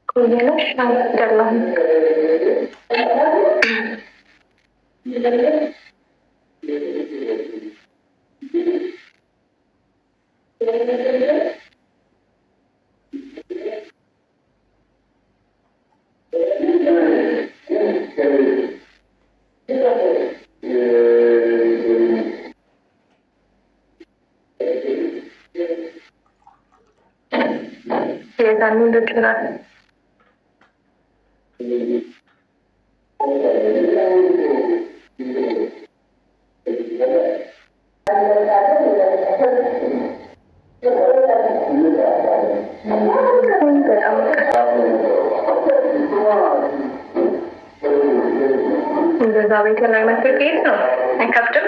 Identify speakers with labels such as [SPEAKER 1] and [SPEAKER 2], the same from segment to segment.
[SPEAKER 1] كلنا شغالين የዛንን ልጅራት እንደዛ ቤት ላይ መጥቄት ነው አይከብድም።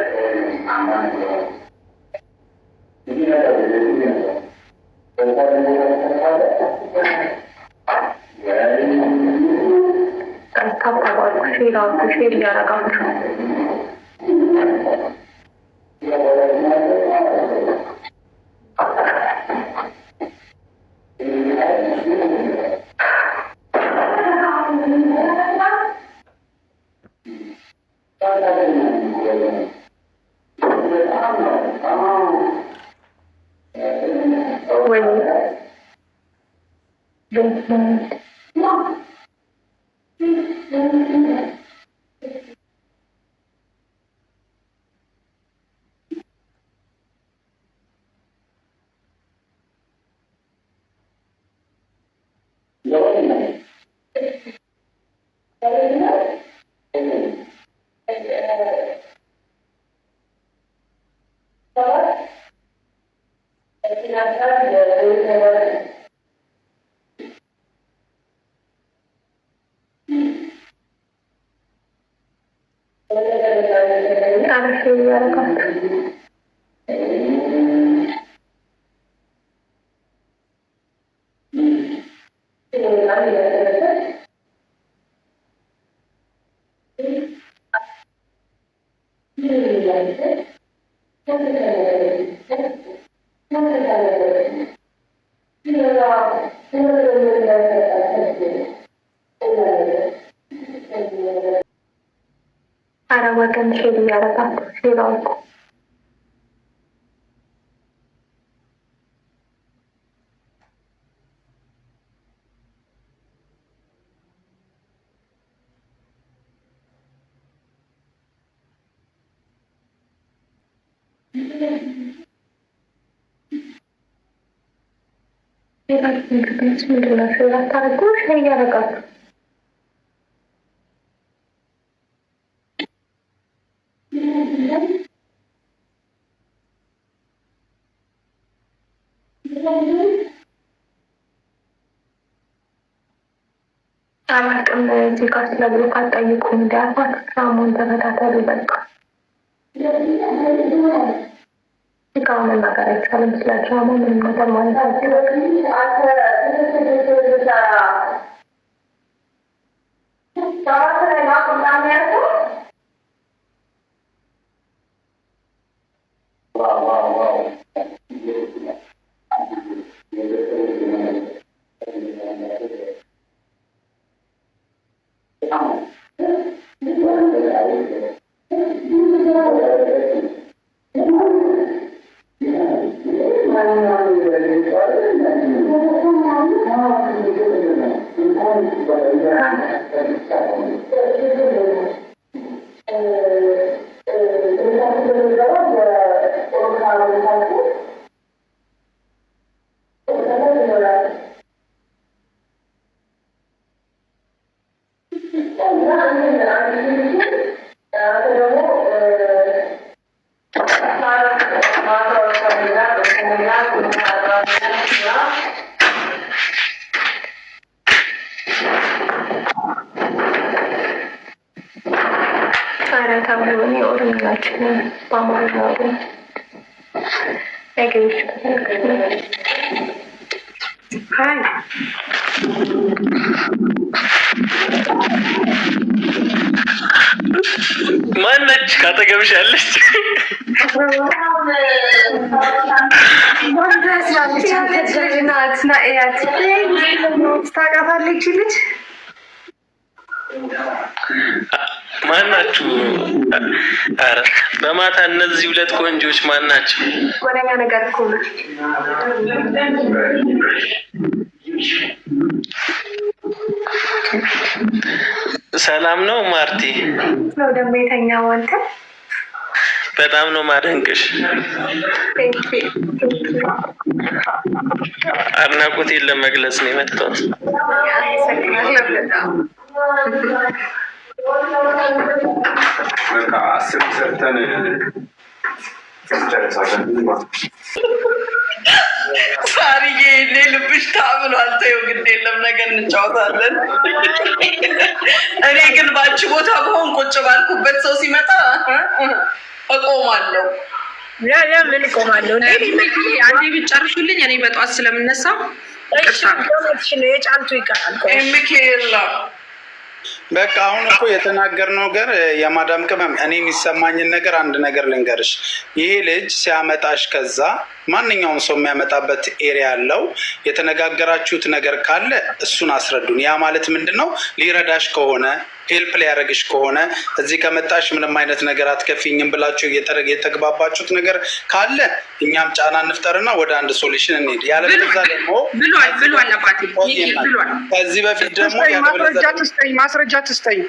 [SPEAKER 1] ሼር እያደረጋችሁ ወገን ሼር እያደረጋችሁ ሼር አውቁ። ምንድን ነው ሼር አታደርጉ? ሼር እያደረጋችሁ አላቅም። እዚህ ጋር ስለ ብሎክ አትጠይቁ። እንዲያልኳት ሳሙን ተከታተሉ። በቃ እቃው መናገር አይቻልም። ስለ ድራማ ምንም ነገር ማለት አይቻልም። ታምሩኝ ኦሮሚያችን በአማርኛ ነገሮች ሃይ ማነች ካጠገብሽ ያለች? የሆነች ልጅ ናት። ናእያት ታውቃታለች ልጅ
[SPEAKER 2] ማናችሁ? አረ በማታ እነዚህ ሁለት ቆንጆች ማናችሁ?
[SPEAKER 1] ወደኛ ነገር እኮ ነው።
[SPEAKER 2] ሰላም ነው ማርቲ?
[SPEAKER 1] ነው ደግሞ የተኛው አንተ?
[SPEAKER 2] በጣም ነው ማደንቅሽ። አድናቆቴን ለመግለጽ ነው የመጣሁት።
[SPEAKER 3] አስር ሰርተን
[SPEAKER 4] ሳሪዬ እኔ ልብሽ ታምኗል። ተይው ግድ የለም ነገር እንጫወታለን። እኔ ግን ባንቺ ቦታ በሆን ቁጭ ባልኩበት ሰው ሲመጣ እቆማለሁ።
[SPEAKER 5] ምን እቆማለሁ?
[SPEAKER 4] አንዴ ብትጨርሹልኝ እኔ በጠዋት ስለምነሳ
[SPEAKER 5] የጫልቱ ይቀራል።
[SPEAKER 4] ሚካኤላ
[SPEAKER 3] በቃ አሁን እኮ የተናገርነው ነገር የማዳም ቅመም፣ እኔ የሚሰማኝን ነገር አንድ ነገር ልንገርሽ። ይሄ ልጅ ሲያመጣሽ ከዛ ማንኛውም ሰው የሚያመጣበት ኤሪያ አለው። የተነጋገራችሁት ነገር ካለ እሱን አስረዱን። ያ ማለት ምንድን ነው? ሊረዳሽ ከሆነ ሄልፕ ሊያደርግሽ ከሆነ እዚህ ከመጣሽ ምንም አይነት ነገር አትከፊኝም ብላችሁ የተግባባችሁት ነገር ካለ እኛም ጫና እንፍጠርና ወደ አንድ ሶሉሽን እንሄድ። ያለበዛ ደግሞ
[SPEAKER 4] ብሏል አባቴ ብሏል።
[SPEAKER 3] ከዚህ በፊት ደግሞ
[SPEAKER 5] ማስረጃ ትስጠኝ።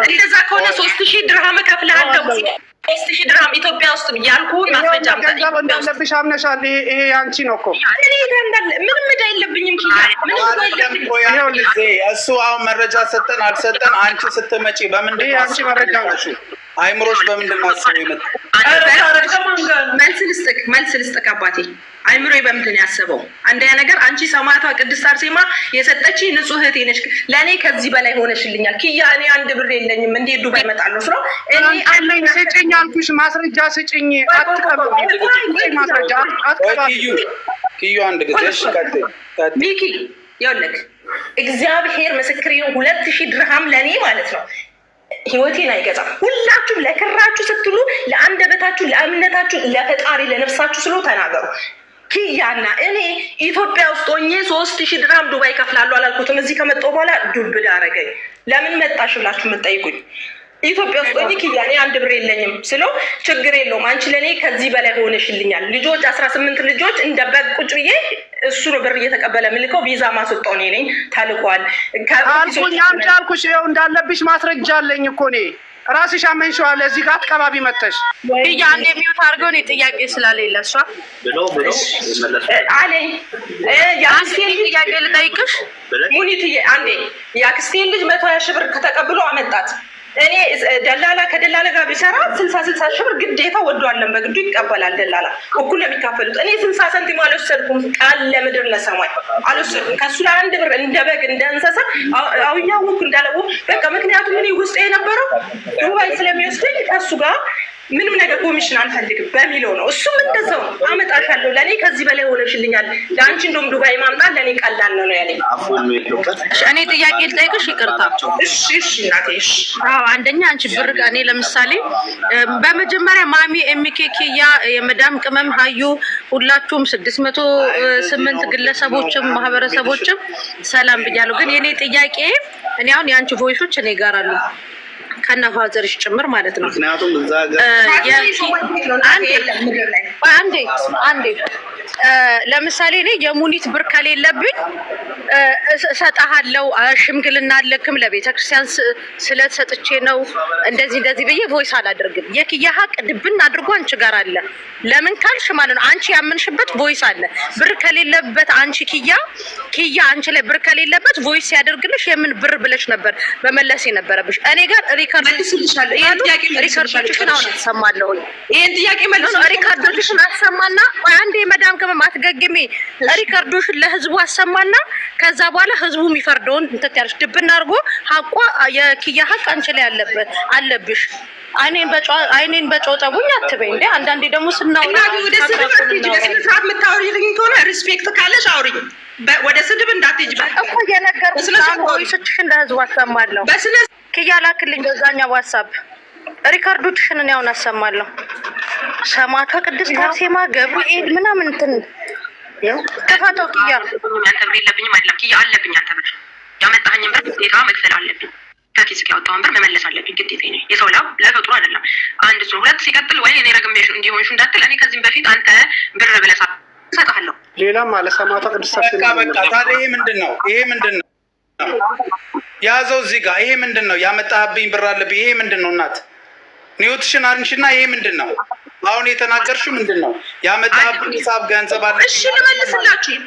[SPEAKER 4] እንደዛ ከሆነ 3000 ድርሃም እከፍልሃለሁ። 3000 ድርሃም ኢትዮጵያ ውስጥ ያልኩ ማስረጃ
[SPEAKER 5] እንዳለብሽ አምነሻል። ይሄ አንቺ ነው እኮ
[SPEAKER 4] ምንም ዕዳ የለብኝም።
[SPEAKER 3] እሱ አሁን መረጃ ሰጠን አልሰጠን፣ አንቺ ስትመጪ በምንድን ነው አንቺ መረጃ ነሽ? አይምሮሽ በምንድን ነው አስበው ይመጣ?
[SPEAKER 4] መልስ ልስጥክ አባቴ። አይምሮ በምንድን ነው ያሰበው? አንደኛ ነገር አንቺ ሰማዕቷ ቅድስት አርሴማ የሰጠች ንጹህ እህቴ ነሽ። ለእኔ ከዚህ በላይ ሆነሽልኛል። ኪያ እኔ አንድ ብር የለኝም እንዴ ዱባይ እመጣለሁ ስለው
[SPEAKER 5] እኔ ስጭኝ አልኩሽ። ማስረጃ ስጭኝ። ማስረጃ
[SPEAKER 3] ኪዩ አንድ ጊዜ
[SPEAKER 4] ሚኪ ይኸውልህ እግዚአብሔር ምስክሬ 2000 ድርሃም ለእኔ ማለት ነው ህይወቴን አይገዛም። ሁላችሁም ለክራችሁ ስትሉ ለአንደበታችሁ፣ ለእምነታችሁ፣ ለፈጣሪ ለነፍሳችሁ ስሉ ተናገሩ። ኪያና እኔ ኢትዮጵያ ውስጥ ሆኜ 3000 ድርሃም ዱባይ ከፍላለሁ አላልኩትም። እዚህ ከመጣሁ በኋላ ዱብዳ አረገኝ። ለምን መጣሽ ብላችሁ የምትጠይቁኝ ኢትዮጵያ ውስጥ ሆኜ ኪያ እኔ አንድ ብር የለኝም ስለው ችግር የለውም አንቺ ለእኔ ከዚህ በላይ ሆነሽልኛል። ልጆች 18 ልጆች እንደ በግ ቁጭ ብዬ እሱ ነው ብር እየተቀበለ ምልከው ቪዛ ማስወጣው እኔ ነኝ። ታልኳል
[SPEAKER 5] አልኩኝ። አምጪ አልኩሽ። ይኸው እንዳለብሽ ማስረጃ አለኝ እኮ እኔ ራስሽ አመንሽዋል። እዚህ ጋር አካባቢ መጥተሽ
[SPEAKER 4] ያ እንደሚውት አድርገው እኔ ጥያቄ ስላሌለ እሷ አለኝ። የአክስቴን ጥያቄ ልጠይቅሽ ሙኒት አንዴ የአክስቴን ልጅ 120 ሺህ ብር ከተቀብሎ አመጣት። እኔ ደላላ ከደላላ ጋር ቢሰራ 60 ሺህ ብር ግዴታ ወዷለን በግዱ ይቀበላል። ደላላ እኩል ለሚካፈሉት እኔ 60 ሳንቲም አልወሰድኩም። ቃል ለምድር ለሰማይ አልወሰድኩም። ከሱ ላይ አንድ ብር እንደ በግ እንደ እንስሳ አውያውኩ እንዳለው በቃ ምክንያቱም እኔ ውስጥ የነበረው ዱባይ ስለሚወስደኝ ከሱ ጋር ምንም ነገር ኮሚሽን አልፈልግም በሚለው ነው። እሱም እንደዛው ነው። አመጣሻለሁ ለእኔ ከዚህ በላይ ሆነሽልኛል። ለአንቺ እንደውም ዱባይ ማምጣት ለእኔ ቀላል ነው ያለኝ። እኔ ጥያቄ ልጠይቅሽ? ይቅርታ። እሺ እናቴ።
[SPEAKER 6] አንደኛ አንቺ ብር እኔ ለምሳሌ በመጀመሪያ ማሚ ኤምኬኪያ የመዳም ቅመም ሀዩ ሁላችሁም 608 ግለሰቦችም ማህበረሰቦችም ሰላም ብያለሁ። ግን የኔ ጥያቄ እኔ አሁን የአንቺ ቮይሶች እኔ ጋር አሉ ከነፋዘርሽ ጭምር ማለት ነው።
[SPEAKER 3] ምክንያቱም እዛ ጋር
[SPEAKER 6] አንዴ ለምሳሌ እኔ የሙኒት ብር ከሌለብኝ እሰጥሃለሁ። ሽምግልና አለክም ለቤተክርስቲያን ስለተሰጥቼ ነው እንደዚህ ብዬ ቮይስ አላደርግም። የኪያ ሀቅ ድብን አድርጎ አንቺ ጋር አለ። ለምን ካልሽ ማለት ነው አንቺ ያመንሽበት ቮይስ አለ። ብር ከሌለበት አንቺ ኪያ አንቺ ላይ ብር ከሌለበት ቮይስ ያደርግልሽ የምን ብር ብለሽ ነበር በመለስ የነበረብሽ። እኔ ጋር ሪካርዶችን አሁን አሰማለሁ።
[SPEAKER 4] ይሄን ጥያቄ መልስ
[SPEAKER 6] ሪካርዶችን አሰማና አንዴ መዳም ከመማትገግሜ ሪካርዶችን ለህዝቡ አሰማና ከዛ በኋላ ህዝቡ የሚፈርደውን እንትን ያለሽ ድብና አድርጎ ሀቋ የኪያ ሀቅ አንቺ ላይ አለብሽ። አይኔን በጨው ጠቡኝ አትበይ እንዴ። አንዳንዴ ደግሞ ስናወራ
[SPEAKER 4] ወደ ስድብ አትሄጂ። በስነ ስርዓት የምታወሪልኝ ከሆነ ሪስፔክት ካለሽ አውሪኝ። ወደ ስድብ እንዳትሄጂ
[SPEAKER 6] እኮ የነገርኩሽ ቮይሶችሽን ለህዝቡ አሰማለሁ። ኪያ ላክልኝ በዛኛው ዋትስአፕ ሪካርዶችሽን እኔ አሁን አሰማለሁ። ሰማዕቷ ቅድስት አርሴማ ገብርኤል ምናምን እንትን ከፋተው ኪያ
[SPEAKER 4] አንተ ብር የለብኝም አይደለም ኪያ አለብኝ። አንተ ብር ያመጣኸኝም ብር ግዴታ መክፈል አለብኝ። ከኪስ ያወጣውን ብር መመለስ አለብኝ። ግዴታ ነው። የሰው ላብ ለፍጡር አይደለም። አንድ እሱ ሁለት ሲቀጥል ወይ እኔ ረግሜሽ እንዲሆንሽ እንዳትል እኔ ከዚህም በፊት አንተ ብር ብለህ ሰጣለሁ።
[SPEAKER 5] ሌላም አለ ሰማታ ቅዱሳችን
[SPEAKER 3] በቃ ታዲያ ይሄ ምንድነው? ይሄ ምንድነው? ያዘው እዚህ ጋር ይሄ ምንድነው? ያመጣህብኝ ብር አለብኝ። ይሄ ምንድነው? እናት ኒውትሽን አንሽና ይሄ ምንድነው? አሁን የተናገርሽው ምንድነው? ያመጣህብኝ ሂሳብ ገንዘብ አለ።
[SPEAKER 4] እሺ ልመልስላችሁ።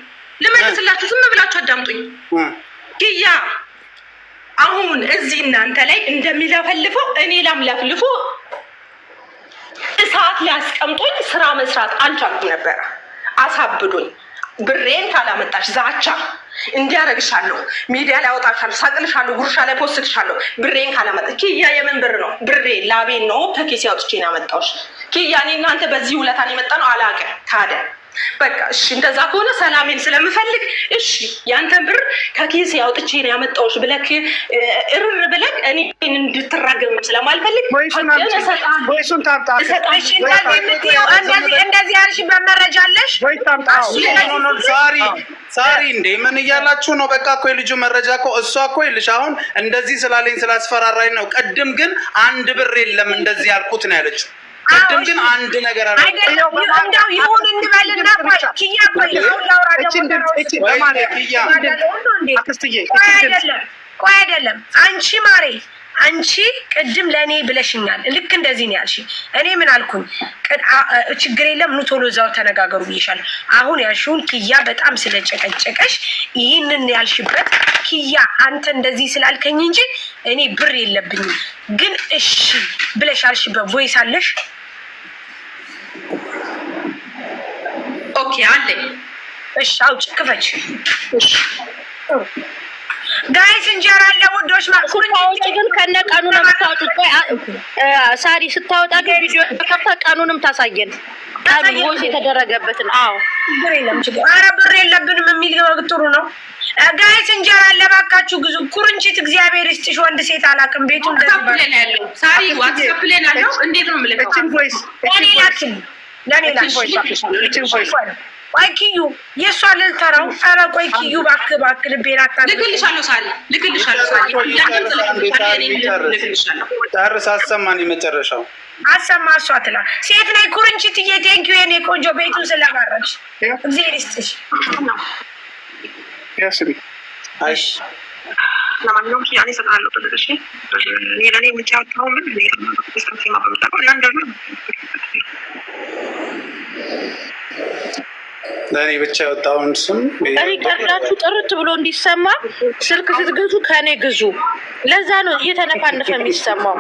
[SPEAKER 4] ዝም ብላችሁ አዳምጡኝ። ኪያ አሁን እዚህ እናንተ ላይ እንደሚለፈልፈው እኔ ላምለፍልፎ እሳት ሊያስቀምጡኝ ስራ መስራት አልቻልኩም ነበረ። አሳብዶኝ ብሬን ካላመጣሽ ዛቻ እንዲያረግሻለሁ፣ ሚዲያ ላይ አወጣሻለሁ፣ ሳቅልሻለሁ፣ ጉርሻ ላይ ፖስትሻለሁ። ብሬን ካላመጣሽ ኪያ የምን ብር ነው? ብሬ ላቤን ነው ከኬስ ያውጥቼ ነው ያመጣሁሽ። ኪያ እኔ እናንተ በዚህ ውለታን የመጣ ነው አላውቅም። ታዲያ በቃ እሺ፣ እንደዛ ከሆነ ሰላሜን ስለምፈልግ እሺ፣ ያንተን ብር ከኬስ ያውጥቼ ነው ያመጣሁሽ ብለክ እርር ብለክ እኔ እንድትራገም ስለማልፈልግ
[SPEAKER 5] ወይሱን ታምጣ።
[SPEAKER 6] እንደዚህ ያልሽ በመረጃ አለሽ
[SPEAKER 5] ወይ ታምጣ።
[SPEAKER 3] ሳሪ እንዴ ምን እያላችሁ ነው? በቃ እኮ የልጁ መረጃ እኮ እሷ እኮ ይልሽ አሁን እንደዚህ ስላለኝ ስላስፈራራኝ ነው። ቅድም ግን አንድ ብር የለም እንደዚህ ያልኩት ነው ያለችው። ቅድም ግን አንድ ነገር አለ።
[SPEAKER 6] እንደው ይሁን እንበልና ኪያ ቆይ አይደለም አንቺ ማሬ አንቺ ቅድም ለእኔ ብለሽኛል። ልክ እንደዚህ ነው ያልሽ። እኔ ምን አልኩኝ? ችግር የለም ኑ ቶሎ እዛው ተነጋገሩ ብዬሻለሁ። አሁን ያልሽውን ኪያ በጣም ስለጨቀጨቀሽ ይህንን ያልሽበት ኪያ አንተ እንደዚህ ስላልከኝ እንጂ እኔ ብር የለብኝም ግን እሺ ብለሽ ያልሽበት ቮይስ አለሽ?
[SPEAKER 4] ኦኬ አለኝ።
[SPEAKER 6] እሺ አውጭ ክፈች። እሺ ጋይስ እንጀራ አለ ውዶች። ማቁርጭ ግን ከነቀኑ ነው የምታወጡት። ቆይ ሳሪ ስታወጣ ግን ቪዲዮ ከፍታ ቀኑንም ታሳየን። ቀኑ ወይስ የተደረገበትን? አዎ ብር የለም ችግር። ኧረ ብር የለብንም የሚል ጥሩ ነው። ጋይስ እንጀራ አለ ባካችሁ ግዙ። ኩርንቺት እግዚአብሔር ይስጥሽ። ወንድ ሴት አላውቅም። ቤቱ እንደዚህ
[SPEAKER 4] ባለ ያለው ሳሪ ዋትስአፕ ላይ ያለው እንዴት ነው የምልከው?
[SPEAKER 5] እቺን ቮይስ
[SPEAKER 6] ለኔ ላክልኝ። እቺን ቮይስ ቆይ ኪዩ የሷ ልልተራው። ኧረ ቆይ ኪዩ እባክህ ልቤን አታድርግ።
[SPEAKER 4] ልክልሻለሁ ሳሪ ልክልሻለሁ ሳሪ።
[SPEAKER 3] ጨርስ አሰማን። የመጨረሻው
[SPEAKER 6] አሰማ። እሷ ትላ ሴት ላይ ኩርንችትዬ ቴንኪው የኔ ቆንጆ ቤቱን ስለማረች እግዚአብሔር ይስጥሽ።
[SPEAKER 5] ያስቢ
[SPEAKER 3] አይሽ
[SPEAKER 4] ለማንኛውም ያኔ ሰጣለሁ ተደረሽ ለኔ የምታውቀው ምን ነው በመጣው ለአንደር
[SPEAKER 3] ለኔ ብቻ ያወጣውን ስም
[SPEAKER 6] ሪከርዳችሁ ጥርት ብሎ እንዲሰማ ስልክ ስትገዙ ከኔ ግዙ። ለዛ ነው እየተነፋነፈ የሚሰማው።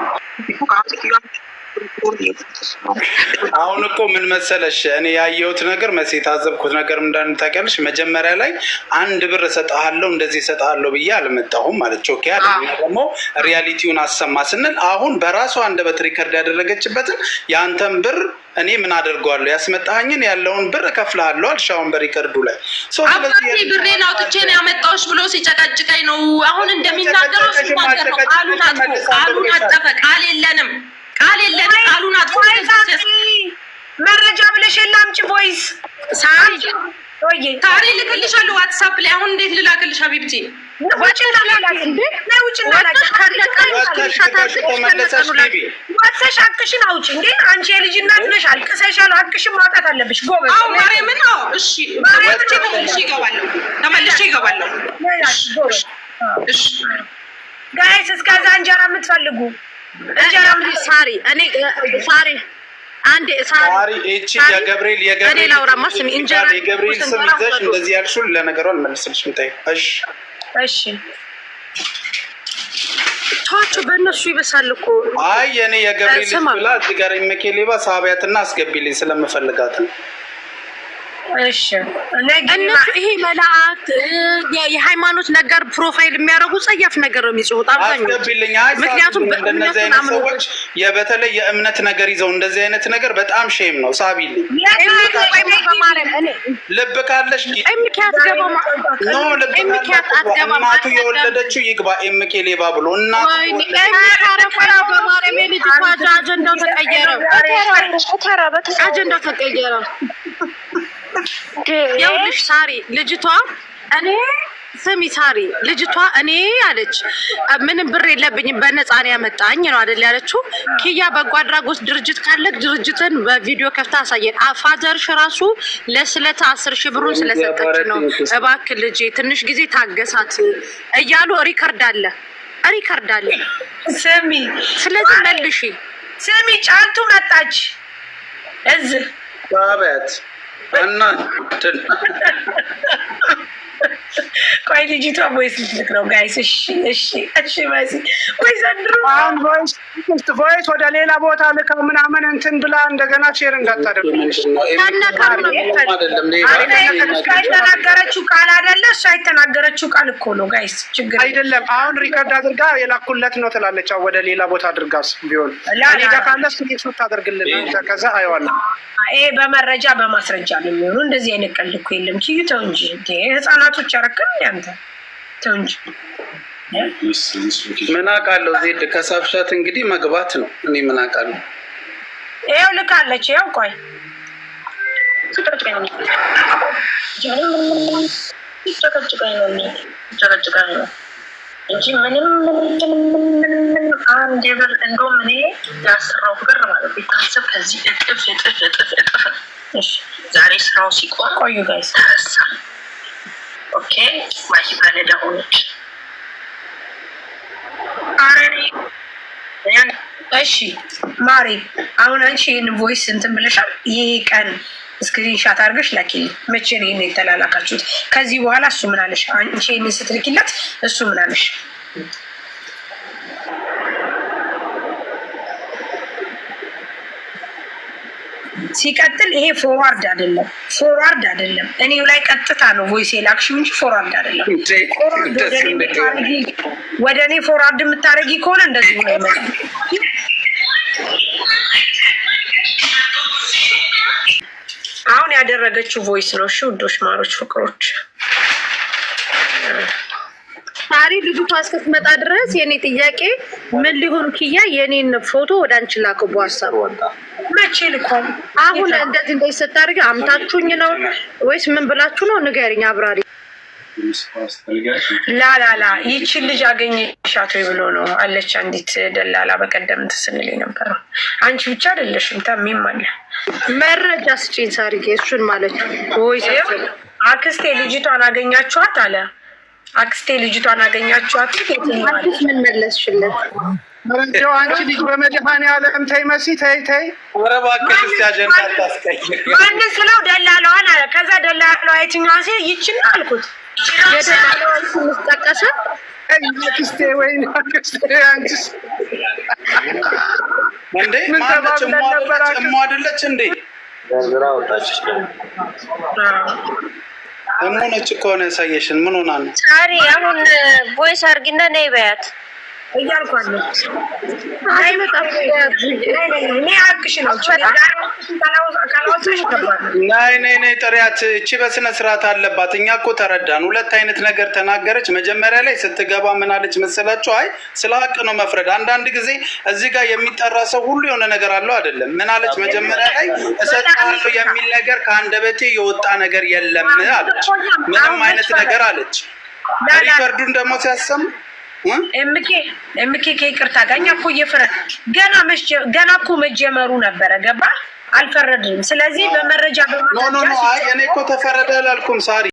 [SPEAKER 3] አሁን እኮ ምን መሰለሽ እኔ ያየሁት ነገር መቼ የታዘብኩት ነገር እንዳንታቀልሽ መጀመሪያ ላይ አንድ ብር እሰጥሃለሁ እንደዚህ እሰጥሃለሁ ብዬ አልመጣሁም ማለት ኦኬ አይደል? ደግሞ ሪያሊቲውን አሰማ ስንል አሁን በራሷ አንደበት ሪከርድ ያደረገችበትን ያንተን ብር እኔ ምን አደርገዋለሁ ያስመጣኸኝን ያለውን ብር እከፍልሃለሁ አልሻውን በሪከርዱ ላይ
[SPEAKER 4] አባቴ ብሬን አውጥቼ ነው ያመጣሁሽ ብሎ ሲጨቀጭቀኝ ነው። አሁን እንደሚናገረው ሲናገረው ቃሉን አጠፈ። ቃል የለንም ቃሉን አጥፎ
[SPEAKER 6] መረጃ ብለሽ የላምጪ ቮይስ
[SPEAKER 4] ሳሪ ታሪ ልክልሻለሁ ዋትስአፕ ላይ። አሁን እንዴት ልላክልሽ ሀቢብቲ?
[SPEAKER 6] ወጥተሽ ሀቅሽን አውጪ እንዴ! አንቺ የልጅ እናት ነሽ። አልቅሰሻል። ሀቅሽን ማውጣት አለብሽ። ጎበዝ።
[SPEAKER 4] አዎ ማርያምን። አዎ እሺ ተመልሼ እገባለሁ። እሺ
[SPEAKER 6] ጋይስ እስከዛ እንጀራ የምትፈልጉ ሳሪ እኔ ሳሪ አንዴ
[SPEAKER 3] ሳሪ እቺ የገብርኤል
[SPEAKER 6] ላውራማ ስሚ እንጀራ
[SPEAKER 3] የገብርኤል ስም ይዘሽ እንደዚህ ያልሽው ለነገሩ አልመልስልሽም። ታይ እሺ
[SPEAKER 6] ታቹ በእነሱ ይበሳል እኮ።
[SPEAKER 3] አይ የኔ የገብርኤል ስም ብላ እዚህ ጋር የመኬሌባ ሳቢያትና አስገቢልኝ ስለምፈልጋት ነው።
[SPEAKER 6] እሺ እነሱ ይሄ መላእክት የሃይማኖት ነገር ፕሮፋይል የሚያደርጉ ጸያፍ ነገር ነው የሚጽፉት አብዛኛው። ምክንያቱም
[SPEAKER 3] እንደነዚህ አይነት ሰዎች በተለይ የእምነት ነገር ይዘው እንደዚህ አይነት ነገር በጣም ሼም ነው። ሳቢልኝ ልብ ካለሽ እናቱ የወለደችው ይግባ ኤምኬ ሌባ ብሎ
[SPEAKER 6] አጀንዳው ተቀየረ። ይኸውልሽ ሳሪ ልጅቷ እኔ ስሚ ሳሪ ልጅቷ እኔ አለች ምንም ብር የለብኝም በነፃ ነው ያመጣኝ ነው አይደል ያለችው። ኪያ በጎ አድራጎት ድርጅት ካለ ድርጅትን በቪዲዮ ከፍታ አሳየን። ፋዘርሽ ራሱ ለስለት 10,000 ብሩን ስለሰጠች ነው እባክህ ልጄ ትንሽ ጊዜ ታገሳት እያሉ ሪከርድ አለ።
[SPEAKER 7] ስሚ
[SPEAKER 6] ስለዚህ መልሺ
[SPEAKER 7] ስሚ ጫልቱ መጣች እዚህ
[SPEAKER 3] ባበት እና
[SPEAKER 7] ቆይ ልጅቷ ቮይስ ልትልክ ነው ጋይስ። እሺ ማሲ ወይ ዘንድሮ
[SPEAKER 5] አሁን ቮይስ ወደ ሌላ ቦታ ልከው ምናምን እንትን ብላ እንደገና ሼር እንዳታደርግ
[SPEAKER 7] የተናገረችው ቃል አይደለ እሷ የተናገረችው ቃል እኮ ነው ጋይስ። ችግር
[SPEAKER 5] አይደለም። አሁን ሪከርድ አድርጋ የላኩለት ነው ትላለች። ወደ ሌላ ቦታ አድርጋስ ቢሆን እኔ ጋር ካለ ስኬት ታደርግልን ከዛ አየዋለሁ።
[SPEAKER 7] ይሄ በመረጃ በማስረጃ ነው የሚሆነው። እንደዚህ አይነት ቀልድ እኮ የለም። ኪዩ ተው እንጂ ህፃናቶች ያረከም ያንተ ተው እንጂ
[SPEAKER 3] ምን አውቃለሁ። ዜድ ከሳብሻት እንግዲህ መግባት ነው። እኔ ምን አውቃለሁ።
[SPEAKER 7] ይኸው ልካለች። ይኸው ቆይ ጨቀጭቀኝ ነው እንጂ ምንም አንድ ብር እንደውም እኔ ያሰራው ብር ማለት ቢታሰብ ከዚህ እጥፍ ዛሬ ስራው ሲቆም ቆዩ ጋይስ ተረሳ። ኦኬ ማሽ ባለዳ ሆነች። እሺ ማሪ አሁን አንቺ ይህን ቮይስ እንትን ብለሻል። ይሄ ቀን ስክሪንሻት አድርገሽ ላኪልኝ። መቼ ነው ይሄን የተላላካችሁት? ከዚህ በኋላ እሱ ምን አለሽ? አንቺ ይሄን ስትልኪለት እሱ ምን አለሽ? ሲቀጥል ይሄ ፎርዋርድ አይደለም። እኔው ላይ ቀጥታ ነው ቮይስ የላክሽው እንጂ ፎርዋርድ አይደለም። ወደ እኔ ፎርዋርድ የምታደርጊ ከሆነ እንደዚህ ነው ይመጣል። አሁን ያደረገችው ቮይስ ነው። እሺ ውዶች፣ ማሮች፣ ፍቅሮች
[SPEAKER 6] ሳሪ ልጅቷ እስክትመጣ ድረስ የኔ ጥያቄ ምን ሊሆን ኪያ የኔን ፎቶ ወደ አንቺ ላከው በዋትስአፕ
[SPEAKER 7] መቼ ልኳል?
[SPEAKER 6] አሁን እንደዚህ ስታደርጊ አምታችሁኝ ነው ወይስ ምን ብላችሁ ነው? ንገሪኝ አብራሪ።
[SPEAKER 7] ላላላ ይቺን ልጅ አገኘሻት ወይ ብሎ ነው አለች አንዲት ደላላ በቀደም ትስንል የነበረው። አንቺ ብቻ አይደለሽም ታሚም አለ።
[SPEAKER 6] መረጃ ስጪኝ ሳሪጌ። እሱን ማለት ወይስ
[SPEAKER 7] አክስቴ ልጅቷን አገኛችኋት አለ። አክስቴ ልጅቷን አገኛችኋት?
[SPEAKER 6] አዲስ ምን መለስሽለት?
[SPEAKER 5] መረጃው አንቺ ልጅ በመድኃኒዓለም ተይ መሲ ተይ።
[SPEAKER 3] ኧረ እባክሽ እስኪ አጀንዳ አታስቀይሪ።
[SPEAKER 7] ማን ስለው ደላላዋን አለ። ከዛ ደላላዋ የትኛዋ ሴ ይችን አልኩት።
[SPEAKER 6] የደላላዋ ስም ተጠቀሰ።
[SPEAKER 5] አክስቴ ወይ አክስቴ አንቺስ
[SPEAKER 3] እንዴ ማለች ሞ አይደለች እንዴ? ዘርዝራ ወጣች። እሞነች እኮ ነው ያሳየሽን። ምን ሆና ነው
[SPEAKER 8] ሳሪ? አሁን ቮይስ አድርጊና ነይ በያት
[SPEAKER 7] እያልኳት ነው።
[SPEAKER 3] ነይ ጥሪያት። እቺ በስነ ስርዓት አለባት። እኛ እኮ ተረዳን። ሁለት አይነት ነገር ተናገረች። መጀመሪያ ላይ ስትገባ ምን አለች መሰላችሁ? አይ ስለ ሀቅ ነው መፍረድ። አንዳንድ ጊዜ እዚህ ጋር የሚጠራ ሰው ሁሉ የሆነ ነገር አለው አይደለም። ምን አለች መጀመሪያ ላይ? እሰጥሃለሁ የሚል ነገር ከአንደበቴ የወጣ ነገር የለም አለች። ምንም አይነት ነገር አለች። ሪከርዱን ደግሞ ሲያሰሙ
[SPEAKER 7] ኤምኬ ከይቅርታ ጋር እኛ እኮ ገና እኮ መጀመሩ ነበረ። ገባ አልፈረድንም። ስለዚህ በመረጃ
[SPEAKER 3] እኔ እኮ ተፈረደ አላልኩም ሳሪ።